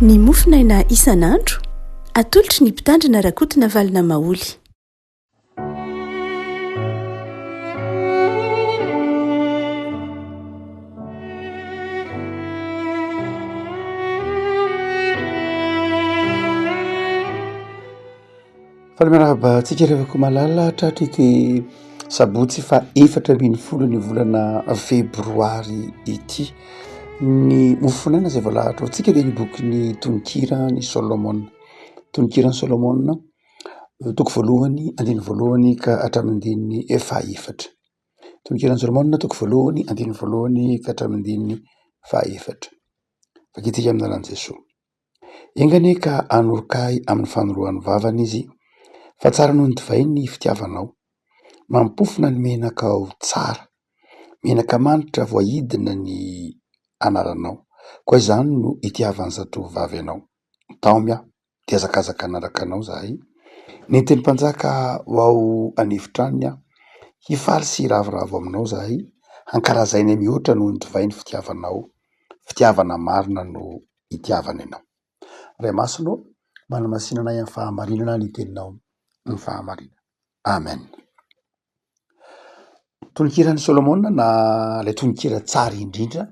Ny mofinaina isan'andro atolotry ny mpitandrina rakotina valina maoly. Faleminaraba tsika revako malala tratrity sabotsy fa 4 ny volana febroary ity. Ny mofinaina zay voalahatra tsika dia ny boky ny tononkira ny Solomon. Tononkirany Solomon toko voalohany andiny voalohany ka hatramindininy fahaefatra. Tononkirany Solomon toko voalohany andiny voalohany ka hatramindininy fahaefatra. Vakitsika amin'ny anaran'i Jesosy. Engane ka anorokay amin'ny fanoroan'ny vavany izy, fa tsara noho ny divay ny fitiavanao, mampofona ny menaka ao tsara, menaka manitra voahidina ny anaranao, koa izany no itiavan'ny zatovovavy anao. Taomia dia zakazaka anaraka anao zahay. Nentin'ny mpanjaka ho ao anefitraniny aho, hifaly sy ravoravo aminao zahay, hankarazaina mihoatra noho ny divay ny fitiavanao, fitiavana marina no itiavana anao. Ray masino, manamasinana amin'ny fahamarinana ny teninao ny fahamarina. Amen. Tononkirany Solomon na ilay tononkira tsara indrindra,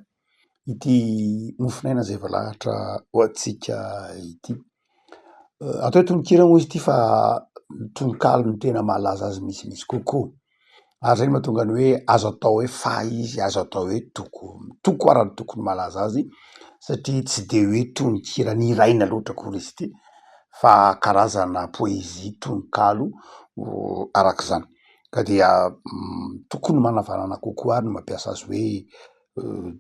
ity mofinaina zay voalahatra ho antsika ity. Atao hoe tononkira moa izy ity fa tononkalo ny tena mahalaza azy misimisy kokoa. Ary zay mahatonga ny hoe azo atao hoe fahy izy, azo atao hoe toko arany tokony malaza azy, satria tsy de hoe tononkira niraina loatra akory izy ity, fa karazana poezia tononkalo arak'izany. Ka dia tokony manavanana kokoa ary no mampiasa azy hoe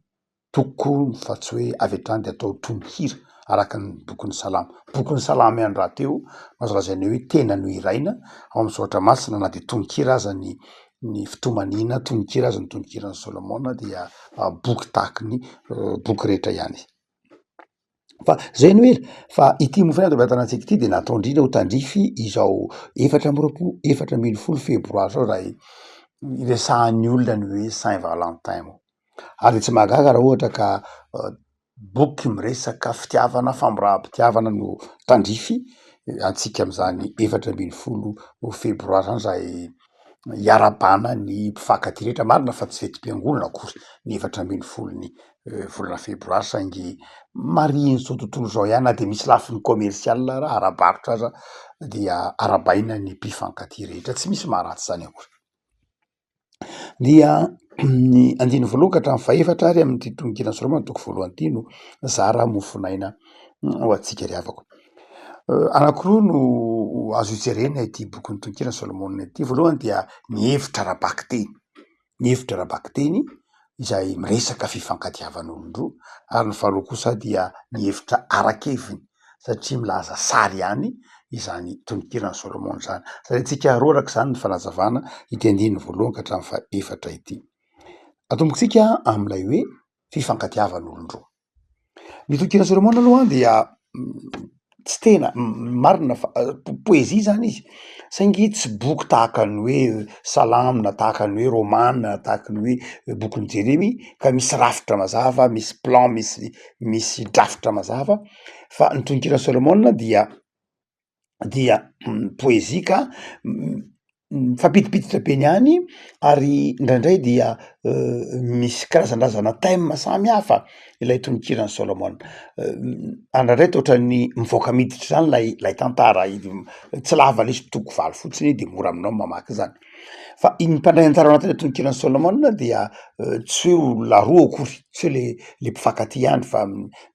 toko fa tsy hoe avy hatrany de atao tononkira araka ny bokin'ny Salamo. Bokin'ny Salamo ihany raha teo azo lazaina hoe tena nohiraina ao amin'ny Saotra Masina, na de tononkira aza ny fitomanina, tononkira aza ny tononkirany Solomon, dia boky tahaka ny boky rehetra ihany. Fa zay no ela fa ity mofinaina tobatanantsika ity de natao indrindra ho tandrify izao 4 febroary zao raha iresahan'ny olona ny hoe Saint Valentin mo. Ary tsy mahagaga raha ohatra ka boky miresaka fitiavana, famoraham-pitiavana no tandrify antsika amin'izany 4 febroary zany raha hiarabana ny mpifankatia rehetra. Marina fa tsy fetim-piangonana akory ny 4 volana febroary, saingy mariny zao tontolo zao ihany, na de misy lafiny komersial raha ara-barotra aza dia arabaina ny mpifankatia rehetra, tsy misy maharatsy zany akory. Dia ny andiny voalohany ka hatramin'ny fahaefatra ary amin'ny tononkirany Solomon toko voalohany ity no zara mofinaina ho antsika ry havako. Anankiroa no azo jerena ity boky ny tononkirany Solomon ity. Voalohany dia ny hevitra ara-bakiteny, ny hevitra ara-bakiteny izay miresaka fifankatiavan'olon-droa, ary ny faharoa kosa dia ny hevitra arakeviny, satria milaza sary ihany izany tononkirany Solomon zany. Zay tsika roa arak'izany ny fanazavana ity andininy voalohany ka hatramin'ny fahaefatra ity. Atomboksika amin'ilay hoe fifankatiavan'olon-droa. Ny tononkirany Solomon aloha dia tsy tena marina fa poezia zany izy, saingy tsy boky tahaka ny hoe Salamo na tahaka ny hoe Romana na tahaka ny hoe bokin'ny Jeremy ka misy rafitra mazava, misy plan, misy drafitra mazava, fa ny tononkirany Solomon dia poezia ka mifampidipiditra be niany, ary indraindray dia misy karazan-drazana thème samy hafa ilay tononkirany Solomon. Andrandray toa ohatran'ny mivoaka miditra zany lay tantara, tsy lava lesy toko valo fotsiny de mora aminao mamaky zany. Fa ny mpandray anjara ao anatin'ilay tononkirany Solomon dia tsy hoe laroa akory, tsy hoe le mpifankatia ihany, fa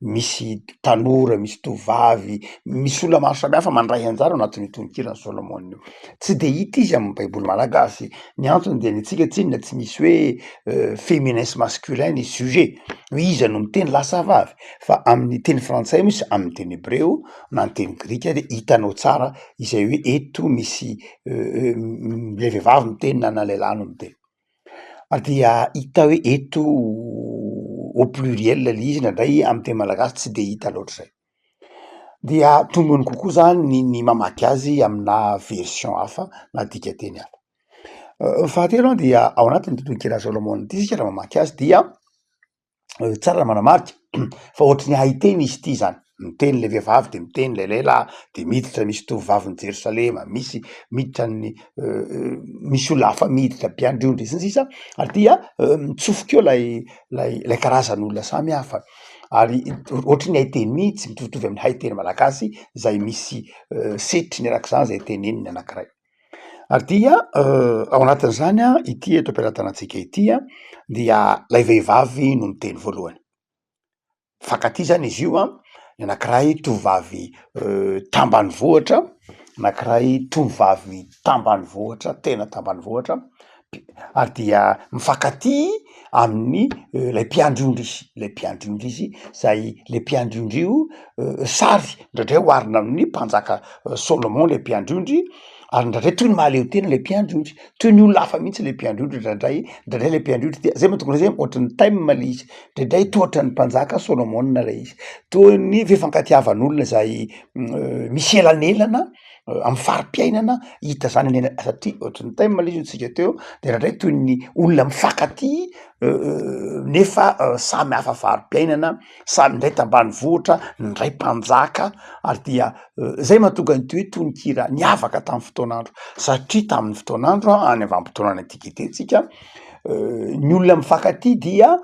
misy tanora, misy tovavy, misy olona maro samy hafa mandray anjara ao anatin'ny tononkirany Solomon io. Tsy de hita izy amin'ny baiboly malagasy. Ny antony dia ny antsika tsinona tsy misy hoe féminisme masculin ny sujet, hoe iza no miteny lasa vavy, fa amin'ny teny frantsay misy, amin'ny teny hebreo na ny teny grika de hitanao tsara izay hoe eto misy le vehivavy miteny na lehilahy no miteny. Dia hita hoe eto au pluriel le izy, indraindray amin'ny teny malagasy tsy de hita loatra zay. Dia tongony kokoa zany ny mamaky azy amina version hafa na dikateny hafa. Fahatelo dia ao anatin'ny tononkirany Solomon ity sika raha mamaky azy dia tsara manamarika fa ohatry ny haiteny izy ity zany, miteny le vehivavy de miteny le lehilahy de miditra misy tovovavy Jerosalema, misy miditra ny misy olona hafa miditra mpiandriondry sy ny sisa ary dia mitsofoka eo lay karazan'olona samy hafa ary ohatriny haiteny mihitsy mitovitovy amin'ny haiteny malagasy zay misy setriny arak'izany zay teneniny anankiray ary dia ao anatin'izany a ity eto am-pilatanantsika ity a dia lay vehivavy no miteny voalohany fankaty zany izy io a ny anankiray tovovavy tambanivohitra anankiray tovovavy tambanivohitra tena tambanivohitra ary dia mifankaty amin'ny lay mpiandriondry izy zay le mpiandriondry io sary ndraindray oharina amin'ny mpanjaka Solomon le mpiandriondry ary ndraindray toy ny mahaleo tena le mpiandriondry toy ny olona hafa mihitsy le mpiandriondry ndraindray le mpiandriondry dia zay mahatonga zay ohatrany Time le izy ndraindray toa ohatrany mpanjaka Solomon lay izy toy ny fifankatiavan'olona zay misy elanelana amin'ny fari-piainana hita zany nena satria ohatrany Time le izy tsika teo de ndraindray toy ny olona mifankaty nefa samy hafa fari-piainana samy ndray tambanivohitra ndray mpanjaka ary dia zay mahatonga ny hoe tononkira niavaka tamin'ny fotoan'andro satria tamin'ny fotoan'andro any avanim-potoanany antikité-tsika ny olona mifankaty dia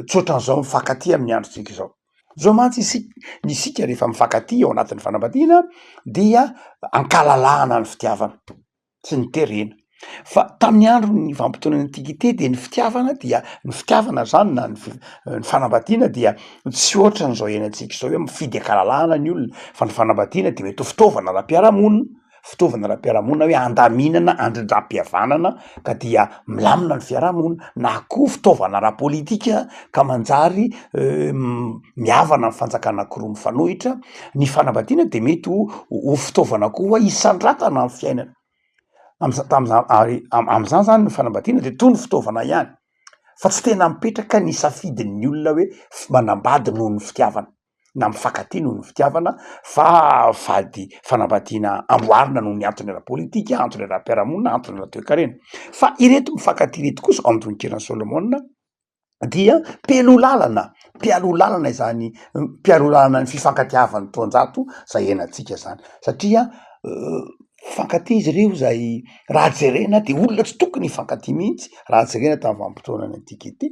tsoatran'izao mifankaty amin'ny androtsika izao zao mantsy ny isika rehefa mifankaty ao anatin'ny fanambadiana dia ankalalahana ny fitiavana sy ny terena fa tamin'ny andro ny vanim-potoanany antikité de ny fitiavana zany na ny fanambadiana dia tsy ohatran'izao iainantsika izao hoe mifidy ankalalahana ny olona fa ny fanambadiana de mety ho fitaovana ara-piarahamonina hoe andaminana andrindram-pihavanana ka dia milamina ny fiarahamonina na koa fitaovana ara-politika ka manjary mihavana ny fanjakana anankiroa mifanohitra ny fanambadiana de mety ho fitaovana koa isandratana amin'ny fiainana am'izany zany ny fanambadiana de toy ny fitaovana ihany fa tsy tena mipetraka ny safidin'ny olona hoe manambady noho ny fitiavana na mifankaty noho ny fitiavana fa vady fanambadiana amboarina noho ny antony ara-politika antony ara-piarahamonina antony ara-toe-karena fa ireto mifankaty ireto kosa ao amin'ny tononkirany Solomon dia mpialolalana izany mpialolalana ny fifankatiavan'ny taonjato zay iainantsika zany satria fankaty izy ireo zay raha jerena de olona tsy tokony hifankaty mihitsy raha jerena tamin'ny vanim-potoanany antikité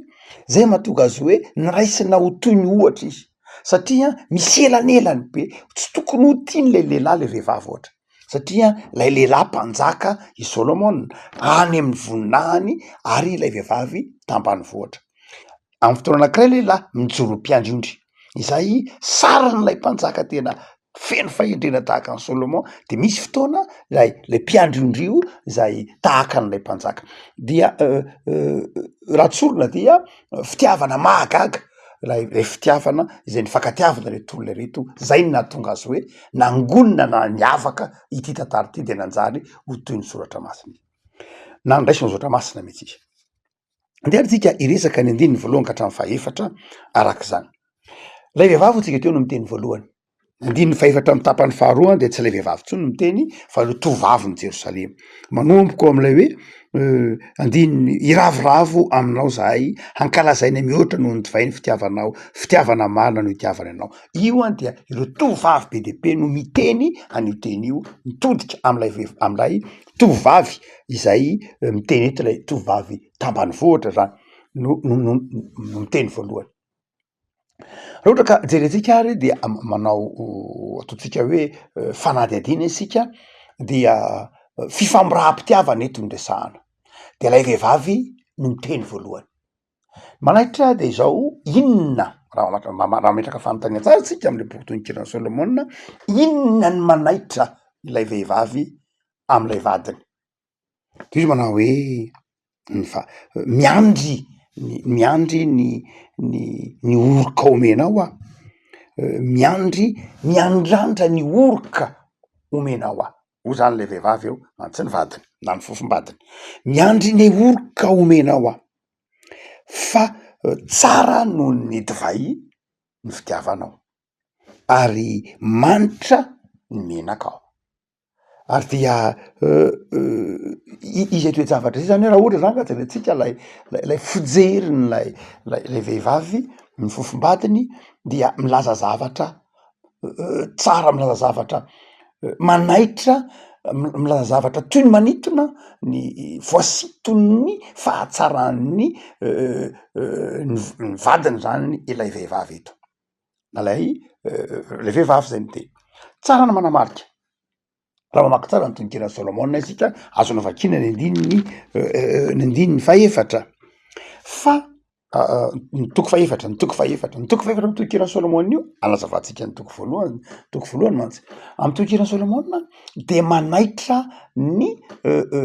zay mahatonga azy hoe niraisina ho toy ny ohatra izy satria misy elanelany be tsy tokony ho tiany le lehilahy le vehivavy ohatra satria lay lehilahy mpanjaka i Solomon any amin'ny voninahiny ary lay vehivavy tambanivohitra amin'ny fotoana anankiray lehilahy mijoro mpiandriondry izay saran'lay mpanjaka tena feno fahendrena tahaka ny Solomon de misy fotoana lay mpiandriondry io zay tahaka an'lay mpanjaka dia raha tsorina dia fitiavana mahagaga lay fitiavana izay nifankatiavana reto olona reto zay no nahatonga azy hoe nangonina na niavaka ity tantara ity de nanjary ho toy ny soratra masina na ndraisy ny soratra masina mihitsy izy andeha tsika iresaka ny andininy voalohany ka hatramin'ny fahaefatra arak'izany lay vehivavy tsika teo no miteny voalohany andininy fahaefatra amin'ny tapany faharoa de tsy lay vehivavy tsony no miteny fa le tovavy ny Jerosalema manomboko am'lay hoe andininy iravoravo aminao zahay hankalazaina mihoatra noho ny divainy fitiavana marina no itiavana anao io an dia ireo tovavy be deaibe no miteny an'io teny io mitodika am'lay tovavy izay miteny eto lay tovavy tambanivohitra zany no miteny voalohany raha ohatra ka jerentsika ary dia manao ataontsika hoe fanadihadiana isika dia fifamoraham-pitiavana eto ndresahana de lay vehivavy no miteny voalohany manaitra de izao inona raha metraka fanontania tsara tsika am'le boky tononkirany Solomon inona ny manaitra ilay vehivavy am'lay vadiny de izy manao hoe miandry ny oroka omenao a miandry miandrandra ny oroka omenao a ho zany le vehivavy eo antsy ny vadiny na ny fofom-badiny miandry ny oroka omenao a fa tsara noho ny divay ny fitiavanao ary manitra ny menakao ary dia izy toe-javatra zay zany hoe raha ohatra zany ka jerentsika lay fijeriny lay vehivavy ny fofom-badiny dia milaza zavatra tsara milaza zavatra manaitra milaza zavatra toy ny manitona ny voasitony fahatsaran'ny ny vadiny zany ilay vehivavy eto nalay le vehivavy zay miteny tsara na manamarika raha mamaky tsara ny tononkira Solomona isika azona vakina ny andininy faefatra fa ny toko faefatra ny toko faefatra amy tononkira Solomona io alazavantsika ny toko voalohany mantsy amy tononkira Solomona de manaitra ny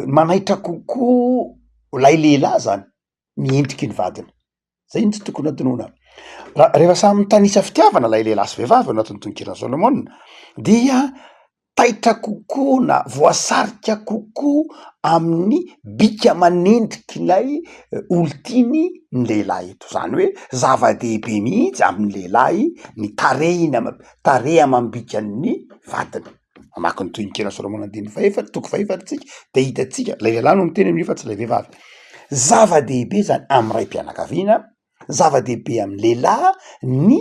manaitra kokoa lay lehilahy zany miendriky ny vadiny zay ny tsy tokony atonona rehefa samy tanisa fitiavana lay lehilahy sy vehivavy anatin'ny tononkira Solomona dia taitra kokoa na voasarika kokoa amin'ny bika manendriky lay olotiny ny lehilahy eto zany hoe zava-dehibe mihitsy amin'ny lehilahy ny tarehy amam-bikan'ny vadiny mamaky ny tononkira Solomona andininy faefatra toko faefatra tsika de hitatsika lay lehilahy no miteny amin'io fa tsy lay vehivavy zava-dehibe zany amy ray mpianakaviana zava-dehibe amy lehilahy ny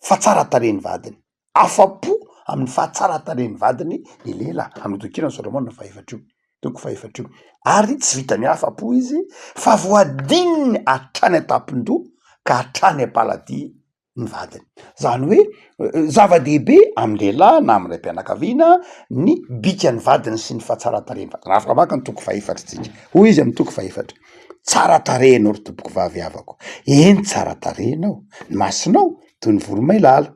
fahatsarataren'ny vadiny afa-po amin'ny fahatsarataren'ny vadiny ny lehilahy amin'ny tononkira Solomona faefatra io toko faefatra io ary tsy vita miafa-po izy fa voadininy hatrany an-tampon-doha ka hatrany am-paladia ny vadiny zany hoe zava-dehibe amy lehilahy na amy ray mpianakaviana ny bika ny vadiny sy ny fahatsarataren'ny vadiny afaka maka ny toko faefatra tsika hoy izy amy toko faefatra tsara tarehinao ry tompoko vavy avako eny tsara tarehinao ny masonao toy ny voromailala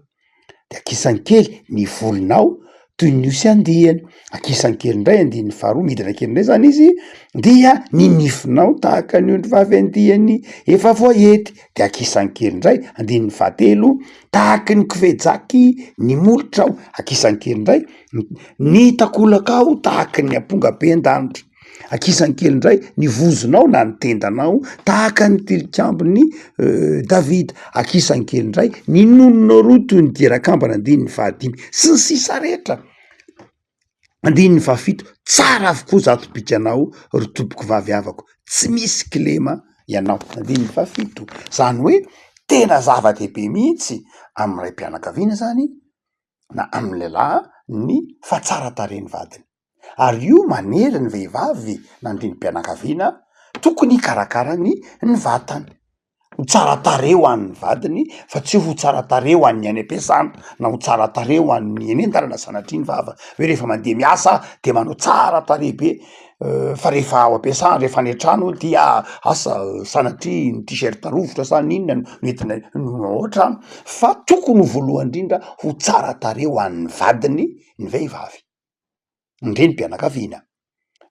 de akisany kely ny volonao toy ny osy andihany akisany kely indray andininy faharoa midina kely indray zany izy dia ny nifinao tahaka ny ondry vavy andihany efa voaety de akisany kely indray andininy fahatelo tahaky ny kovejaky ny molotrao akisany kely indray ny takolakao tahaky ny amponga be an-danitra akisany kely indray ny vozonao na ny tendanao tahaka ny tilikambony Davida akisany kely indray ny nononao roa toy ny dierakambana andininy fahadimy sy ny sisa rehetra andininy fahafito tsara avokoa zato bikanao ry tompoko vavy avako tsy misy kilema ianao andininy fahafito zany hoe tena zava-dehibe mihitsy amy ray mpianakaviana zany na amy lehilahy ny fahatsarataren'ny vadiny ary io manery ny vehivavy nandrinim-pianakaviana tokony hikarakarany ny vatany ho tsara tare ho an'ny vadiny fa tsy ho tsara tare ho an'ny any am-piasana na ho tsara tare ho an'ny eny an-dalana sanatria ny vava hoe rehefa mandeha miasa de manao tsara tare be fa rehefa ao am-piasana rehefa any an-trano dia asa sanatria ny t-shirt rovotra sa ninona nentina oatra fa tokony ho voalohany indrindra ho tsara tare ho an'ny vadiny ny vehivavy ndrenim-pianakaviana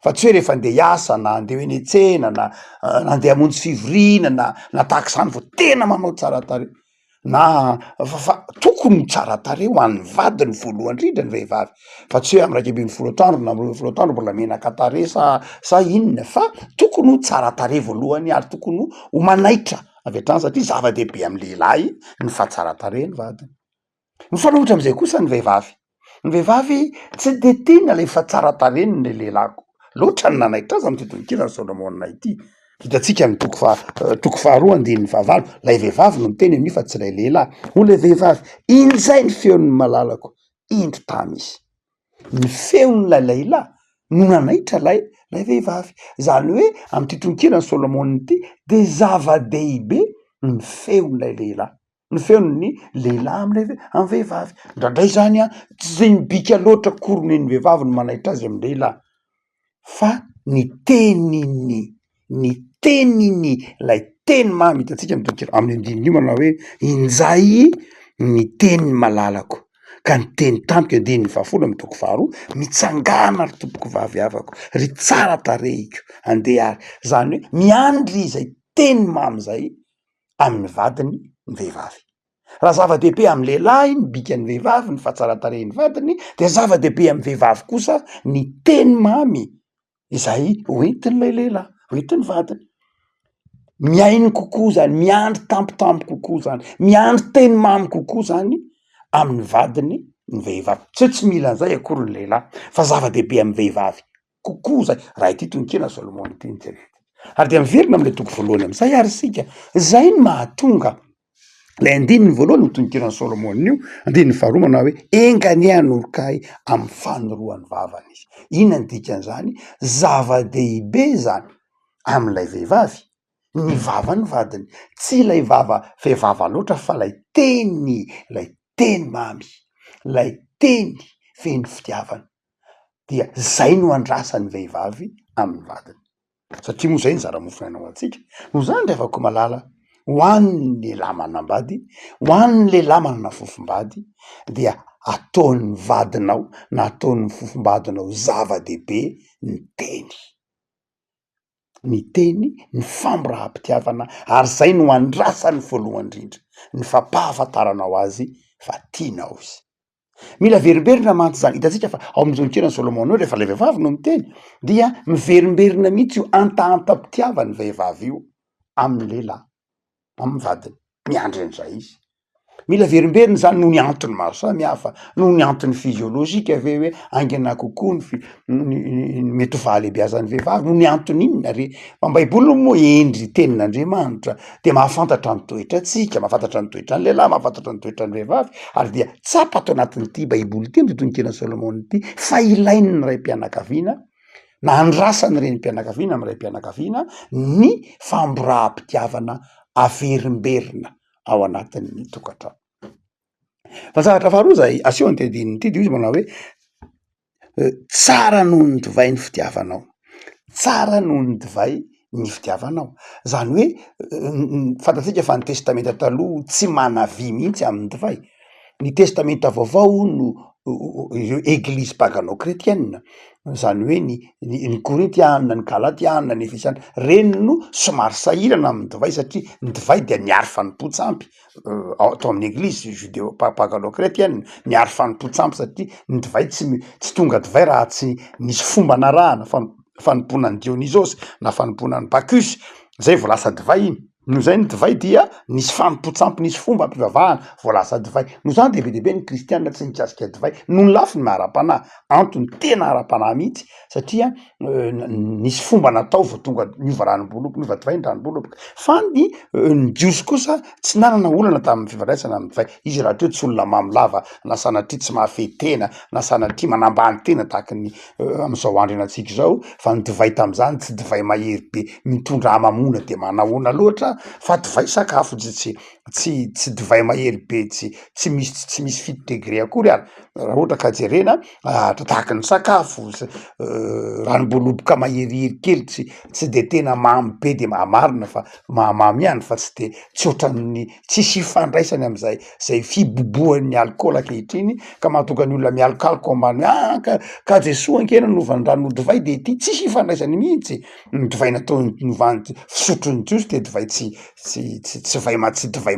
fa tsy hoe rehefa andeha hiasa na andeha eny an-tsena na andeha hamonjy fivoriana na tahaka izany vao tena manao tsara tare na fa tokony tsara tare ho an'ny vadiny voalohany indrindra ny vehivavy fa tsy hoe amy raiky ambin'ny folo atoandro na amy folo atoandro mbola menaka tare sa inona fa tokony ho tsara tare voalohany ary tokony ho manaitra avy hatrany satria zava-dehibe amy lehilahy ny fahatsara tare ny vadiny mifanohitra am'izay kosa ny vehivavy tsy de tena le fahatsara tareny ny lehilahiko loatra ny nanaitra azy amty tononkira Solomona ity hitatsika ny toko faharoa andininy fahavalo lay vehivavy no miteny amin'io fa tsy lay lehilahy ho le vehivavy inzay ny feon'ny malalako indro tamisy ny feon'lay lehilahy no nanaitra lay vehivavy zany hoe amty tononkirany Solomona ity de zava-dehibe ny feon'lay lehilahy ny feon'ny lehilahy amy vehivavy ndrandray zany tsy zay mibika loatra koronen'ny vehivavy no manaitra azy amy lehilahy fa ny teniny lay teny mamy hitatsika mitonkira amin'ny andininy io manao hoe injay ny teniny malalako ka ny teny tamiko andininy fahafolo amy toko faharoa mitsangana ry tompoko vavy avako ry tsara tarehiko andeha ary zany hoe miandry izay teny mamy zay amin'ny vadiny ny vehivavy raha zava-dehibe amy lehilahy ny bikan'ny vehivavy ny fahatsaratarehin'ny vadiny de zava-dehibe amy vehivavy kosa ny teny mamy izay hoentin'lay lehilahy hoentin'ny vadiny miainy kokoa zany miandry tampotampo kokoa zany miandry teny mamy kokoa zany amin'ny vadiny ny vehivavy tsy mila an'izay akory ny lehilahy fa zava-dehibe amy vehivavy kokoa zay raha ity tononkira Solomona ity ary de miverina am'le toko voalohany am'izay ary sika zay ny mahatonga lay andininy voalohany notonikirany Solomon io, andininy faharoa manao hoe enganian'orokay amy fanoroany vavany izy. Inona ny dikan'izany? Zava-dehibe zany am'lay vehivavy ny vavany vadiny, tsy lay vehivava loatra fa lay teny mamy, lay teny feno fitiavana, dia zay no andrasan'ny vehivavy amin'ny vadiny. Satria moa zay ny zara-mofo ao antsika, no zany de afaka malala ho an'ny lehilahy manambady, ho an'ny lehilahy manana fofombady, dia ataon'ny vadinao na ataon'ny fofombadinao zava-dehibe ny teny, ny famoraham-pitiavana, ary zay no andrasany voalohany indrindra, ny fampahafantaranao azy fa tianao izy. Mila verimberina mantsy zany, hitantsika fa ao amin'izao nikirany Solomon io rehefa le vehivavy no miteny dia miverimberina mihitsy io antahantam-pitiavany vehivavy io amin'ny lehilahy, amin'ny vadiny, miandry an'izay izy. Mila verimberina zany noho ny antony maro samihafa, noho ny antony fiziolozika ve hoe aingana kokoa ny mety ho vahalehibeazan'ny vehivavy, noho ny antony inona re, fa ny baiboly moa endry tenin'Andriamanitra de mahafantatra ny toetratsika, mahafantatra ny toetra ny lehilahy, mahafantatra ny toetra ny vehivavy, ary dia tsapato anatin'ity baiboly ity mitotonikirany Solomon ity fa ilainy ny raim-pianakaviana na andrasany reny mpianakaviana amy raim-pianakaviana ny famoraham-pitiavana averimberina ao anatin'ny tokantrano. Fa zavatra faharoa zay aseho antedininy ity de izy manao hoe tsara noho ny divay ny fitiavanao, tsara noho ny divay ny fitiavanao. Zany hoe fantatsika fa ny testamenta taloha tsy manavy mihitsy amin'ny divay. Ny testamenta vaovao no ireo eglizy paganao kretiana, zany hoe ny korintiana, ny galatiana, ny efesiana, reny no somary sahirana amin'ny divay satria ny divay dia niary fanompo-tsampy atao amin'ny eglizy judéo paganao kretiana, niary fanompo-tsampy satria ny divay tsy tonga divay raha tsy nisy fomba narahana fanomponan'ny Dionysosy na fanomponan'ny Bacchus, zay vo lasa divay iny. Noho zay ny divay dia nisy fanompo-tsampy, nisy fomba ampivavahana vo lasa divay. Noho zany dehibe ny kristianina tsy mikasika divay, noho ny lafiny mahara-panahy, antony tena ara-panahy mihitsy satria nisy fomba natao vo tonga niova ranom-boloky, niova divay ny ranom-boloky. Fa ny jiosy kosa tsy nanana olana tamin'ny fifandraisana amin'ny divay. Izy rahateo tsy olona mamilava, na sanatria tsy mahafehy tena, na sanatria manambany tena tahaka ny am'izao andro ianantsika zao, fa ny divay tam'izany tsy divay mahery be mitondra hamamona de manahoana loatra, fa divay sakafo tsy divay mahery be, tsy misy fito degré akory ary raha ohatra ka jerena tahaka ny sakafo ranom-boloboka maherihery kely tsy de tena mamy be de mahamarina fa mahamamy ihany, fa tsy ohatran'ny tsisy ifandraisany am'zay fiboboan'ny alcool ankehitriny ka mahatonga ny olona mialokaloka ambany ka jesoa ankena novany rano divay de ity tsisy ifandraisany mihitsy. Ny divay nataony novany fisotrony jiosy de divay tsy divay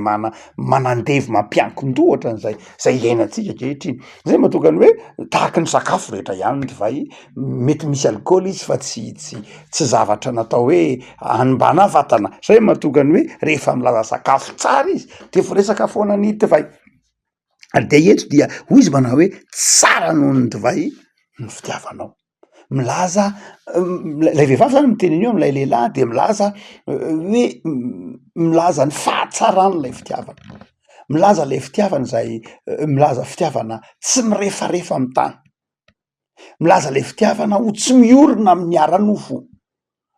manandevy mampiankin-doha ohatran'zay iainantsika ankehitriny. Zay mahatonga ny hoe tahaka ny sakafo rehetra ihany ny divay, mety misy alcool izy fa tsy zavatra natao hoe hanimbana vatana. Zay mahatonga ny hoe rehefa milaza sakafo tsara izy de vo resaka foana ny divay. Ary de eto dia hoy izy manao hoe tsara noho ny divay ny fitiavanao. Milaza lay vehivavy zany miteny an'io am'lay lehilahy de milaza hoe milaza ny fahatsaran'lay fitiavana, milaza lay fitiavana zay milaza fitiavana tsy mirefarefa amy tany, milaza lay fitiavana ho tsy miorina amin'ny ara-nofo,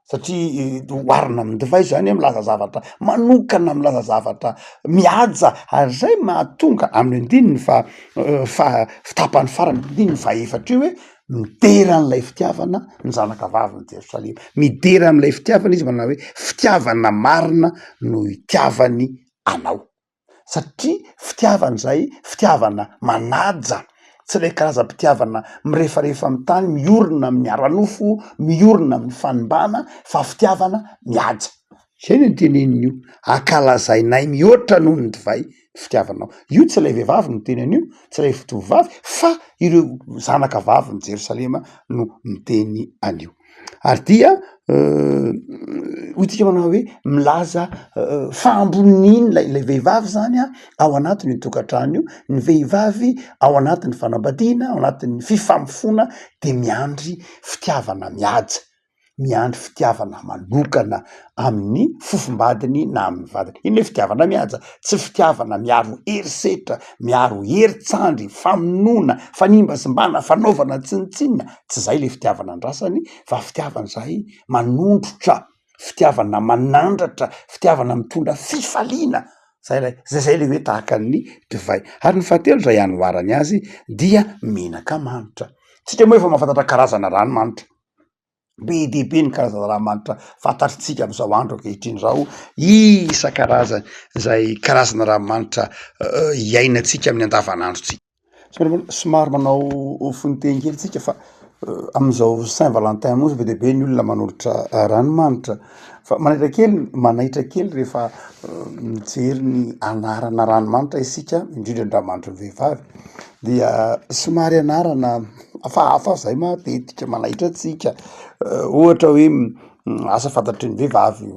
satria oharina amin'ny divay zany milaza zavatra manokana, milaza zavatra mihaja, ary zay mahatonga amin'ny andininy fitapany farany andininy faefatra io hoe midera n'lay fitiavana ny zanaka vavy ny Jerosalema, midera am'lay fitiavana izy manao hoe fitiavana marina no itiavany anao, satria fitiavana zay fitiavana manaja, tsy lay karaza-pitiavana mirefarefa amy tany, miorina amin'ny ara-nofo, miorina amin'ny fanimbana, fa fitiavana mihaja. Zay no teneniny io, ankalazainay mihoatra noho ny divay fitiavanao. Io tsy lay vehivavy no teny an'io, tsy lay tovovavy, fa ireo zanaka vavy ny Jerosalema no miteny an'io. Ary dia hoy tsika manao hoe milaza faamboniny lay vehivavy zany ao anatin'ny tokantrano io, ny vehivavy ao anatin'ny fanambadiana, ao anatin'ny fifamofona de miandry fitiavana mihaja. miandry fitiavana manokana amin'ny fofombadiny na amin'ny vadiny. Ino hoe fitiavana mihaja? Tsy fitiavana miaro herisetra, miaro heritsandry, famonoana, fanimbazimbana, fanaovana tsinitsinina. Tsy zay le fitiavana andrasany, fa fitiavana zay manondrotra, fitiavana manandratra, fitiavana mitondra fifaliana. Zay le hoe tahaka ny divay. Ary ny fahatelo zay anoarany azy dia menaka manitra. Tsika moa efa mahafantatra karazana ranomanitra, be de be ny karazana ranomanitra fantatritsika am'izao andro ankehitriny zao, isan-karazany zay karazana ranomanitra iainantsika amin'ny andavanandrotsika. Somary manao foniteny kely tsika fa am'izao Saint Valentin moa be de be ny olona manolotra ranomanitra, fa manaitra kely rehefa mijery ny anarana ranomanitra isika, indrindra ny ranomanitry ny vehivavy, dia somary anarana hafahafa zay matetika manaitra atsika. Ohatra hoe asa fantatry ny vehivavy,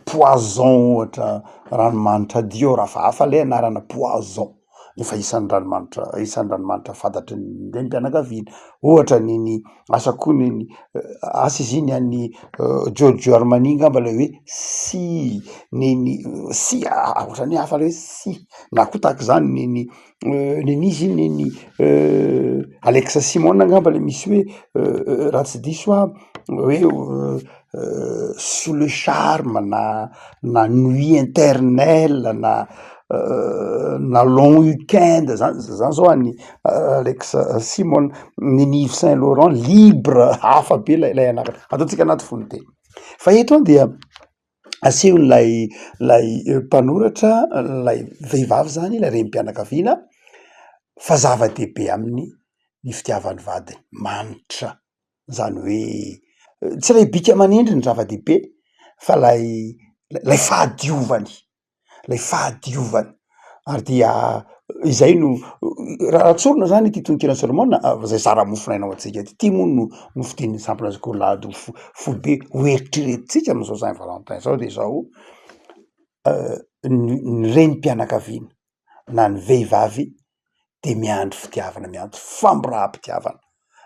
poison ohatra, ranomanitra Dior, hafahafa le anarana poison, efa isan'ny ranomanitra fantatry ny renim-pianakaviana. Ohatra niny asa koa niny asa izy iny an'ny Giorgio Armani ngamba le hoe si, niny si ohatrany hafa le hoe si, na koa tahaka zany niny izy niny Alexa Simone ngamba le misy hoe raha tsy diso hoe sous le charme na nuit éternelle na long week-end zany zao any Alexa Simone. Niny Yves Saint Laurent libre, hafa be lay anarany, ataotsika anaty foniteny. Fa eto an dia asehony lay mpanoratra, lay vehivavy zany, lay renim-pianakaviana, fa zava-dehibe aminy ny fitiavan'ny vadiny manitra, zany hoe tsy lay bika aman'endry ny zava-dehibe, fa lay fahadiovany, ary dia izay no raha tsorona zany ity tononkina Solomona zay zara mofonaina ao antsika ty moa no fiteny sampona golady fo be hoeritreretsika am'izao Saint Valentin zao de zao ny renim-pianakaviana na ny vehivavy de miandry fitiavana, miandry famoraham-pitiavana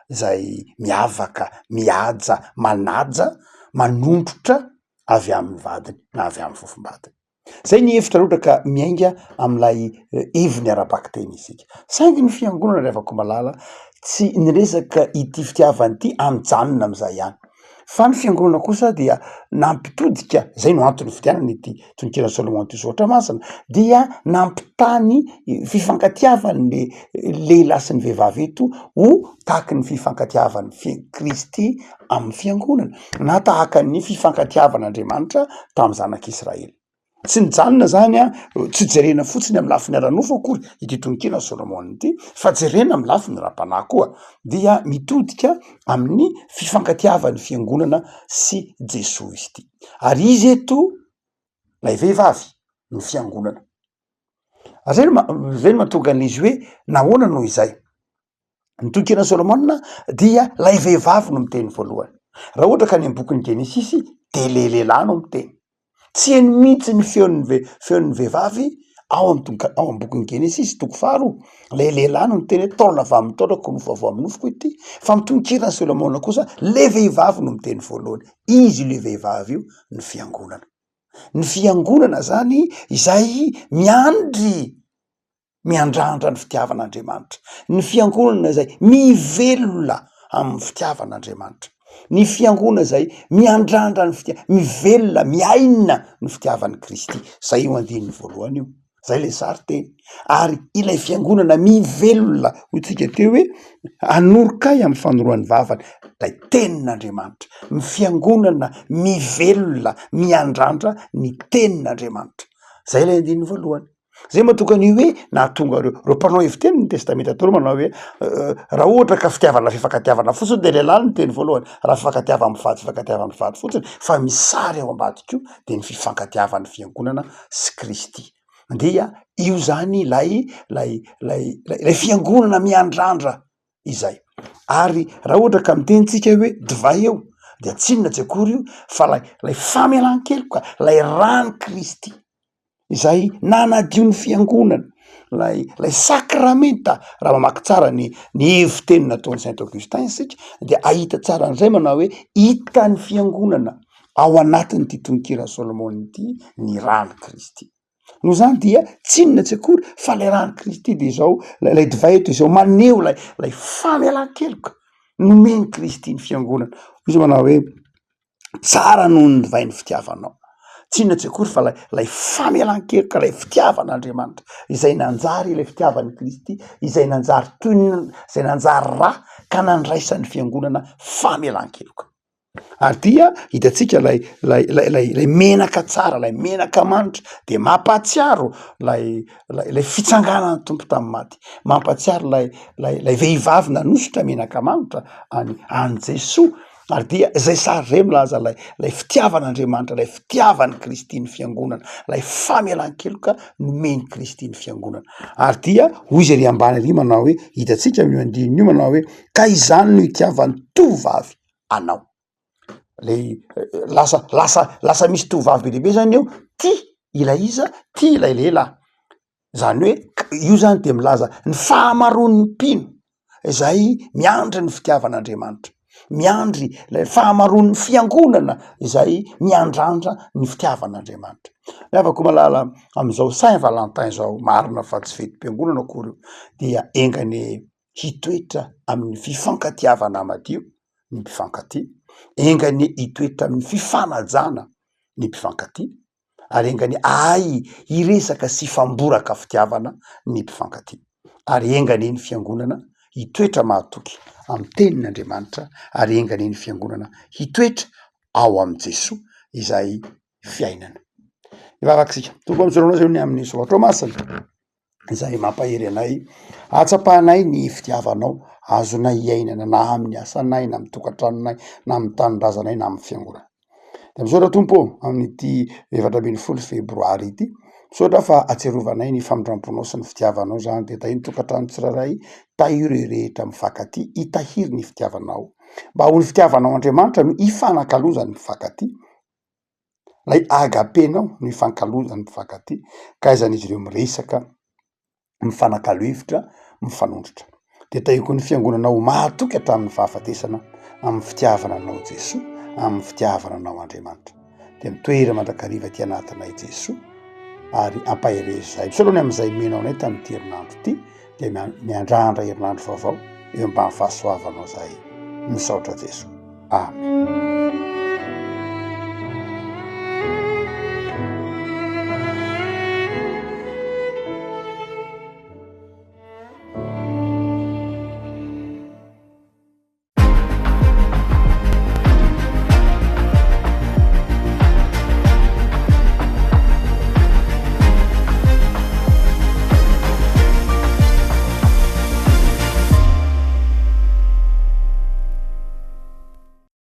zay miavaka, mihaja, manaja, manondrotra avy amin'ny vadiny na avy amin'ny fofombadiny. Zay ny hevitra loatra ka miainga am'lay heviny ara-baky teny isika. Saingy ny fiangonana revako malala tsy niresaka ity fitiavany ity amijanona am'izay ihany, fa ny fiangonana kosa dia nampitodika, zay no antony fitianana ity tononkina Solomon ty soatra masina, dia nampitany fifankatiavany le lehilahy sy ny vehivavy eto ho tahaky ny fifankatiavan'ny Kristy amin'ny fiangonana, na tahaka ny fifankatiavan'Andriamanitra tamin'ny zanak'Israely. Tsy mijanona zany tsy jerena fotsiny amin'ny lafiny ara-nofo akory ity tononkina Solomon ity, fa jerena amin'ny lafiny ra-panahy koa, dia mitodika amin'ny fifankatiavan'ny fiangonana sy Jesosy ity. Ary izy eto lay vehivavy ny fiangonana. Zay no mahatonga an'izy hoe nahoana noho izay? Ny tononkina Solomon dia lay vehivavy no miteny voalohany. Raha ohatra ka ny am-bokin'ny Genesisy de lehilahy no miteny. Tsy eny mihitsy ny feon'ny vehivavy ao amin'ny bokin'ny Genesisy toko 4, le lehilahy no miteny hoe taolana avy amin'ny taolako, nofo avy amin'ny nofoko ity. Fa mitononkirana Solomona kosa le vehivavy no miteny voalohany. Izy le vehivavy io ny fiangonana. Ny fiangonana zany izay miandrandra ny fitiavan'Andriamanitra. Ny fiangonana izay mivelona amin'ny fitiavan'Andriamanitra. Ny fiangonana zay miandrandra ny mivelona, miaina ny fitiavan'ny Kristy. Zay io andininy voalohany io. Zay le sary teny. Ary ilay fiangonana mivelona, hotsika teo hoe anorokay amin'ny fanoroan'ny vavany, lay tenin'Andriamanitra. Ny fiangonana mivelona, miandrandra ny tenin'Andriamanitra. Zay lay andininy voalohany. Zay mahatonga ny hoe nahatonga reo mpanao heviteny ny testamenta taloha manao hoe raha ohatra ka fitiavana fifankatiavana fotsiny de lehilahy no teny voalohany, raha fifankatiavana vady fotsiny, fa misary ao ambadika io de ny fifankatiavan'ny fiangonana sy Kristy. Dia io zany lay fiangonana miandrandra izay. Ary raha ohatra ka mitenitsika hoe divay eo, de tsinona tsy akory io fa lay famelan-keloka, lay rano Kristy izay nanadio ny fiangonana, lay sakramenta raha mamaky tsara ny heviteny nataony Saint Augustin sika de ahita tsara an'izay manao hoe hitan'ny fiangonana ao anatin'ity tononkira Solomona ity ny rano Kristy. No zany dia tsinona tsy akory fa le rano Kristy de zao lay divay eto izao maneho lay famelan-keloka nomeny Kristy ny fiangonana. Izy manao hoe tsara noho ny divay ny fitiavanao. Tsinona tsy akory fa lay famelan-keloka, lay fitiavan'Andriamanitra izay nanjary ilay fitiavan'ny Kristy, izay nanjary izay nanjary rà ka nandraisan'ny fiangonana famelan-keloka. Ary dia hitantsika lay menaka tsara, lay menaka manitra de mampatsiaro lay fitsanganan'ny tompo tamin'ny maty, mampatsiaro lay vehivavy nanosotra menaka manitra any Jesoa. Ary dia zay sary zay milaza lay fitiavan'Andriamanitra, lay fitiavan'ny Kristy ny fiangonana, lay famelan-keloka nomeny Kristy ny fiangonana. Ary dia hoy izy ery ambany ery manao hoe hitantsika io andininy io manao hoe ka izany no hitiavan'ny tovavy anao. Le lasa misy tovavy be lehibe zany eo, tia ilay iza, tia ilay lehilahy. Zany hoe io zany de milaza ny fahamaroan'ny mpino izay miandry ny fitiavan'Andriamanitra, miandry lay fahamaroan'ny fiangonana izay miandrandra ny fitiavan'Andriamanitra. Afaka malala am'izao Saint Valentin zao, marina fa tsy fetim-piangonana akory io, dia engany hitoetra amin'ny fifankatiavana madio ny mpifankatia, engany hitoetra amin'ny fifanajana ny mpifankatia, ary engany hiresaka sy famboraka fitiavana ny mpifankatia, ary engany ny fiangonana hitoetra mahatoky amin'ny tenin'Andriamanitra, ary engany ny fiangonana hitoetra ao am' Jesoa izay fiainana. Ivavakasika tombo am'zao zao ny amin'ny solatro masina izay mampahery anay, atsapahanay ny fitiavanao, azonay iainana na amin'ny asanay, na amin'ny tokantranonay, na amin'ny tanindrazanay, na amin'ny fiangonana. De misaotra tompo amin'ity 17 febroary ity, misaotra fa atserovanay ny famindramponao sy ny fitiavanao zany, de tahiny tokantrano tsiraray tahiry rehetra mifankatia hitahiry ny fitiavanao, mba ho ny fitiavanao Andriamanitra no hifanankalozany mifankatia, lay agapenao no hifankalozany mifankatia, ka aizan'izy ireo miresaka, mifanakalo hevitra, mifanondrotra. De tahiko ny fiangonanao mahatoky hatramin'ny fahafatesana amin'ny fitiavana anao Jesoa, amin'ny fitiavana anao Andriamanitra. De mitoery mandrakariva ty anatinay Jesoa, ary ampaherezay misaotra am'izay menao anay tamin'ity herinandro ity, de miandrandra herinandro vaovao eo ambany fahasoavanao zay. Misaotra Jesoa. Amen.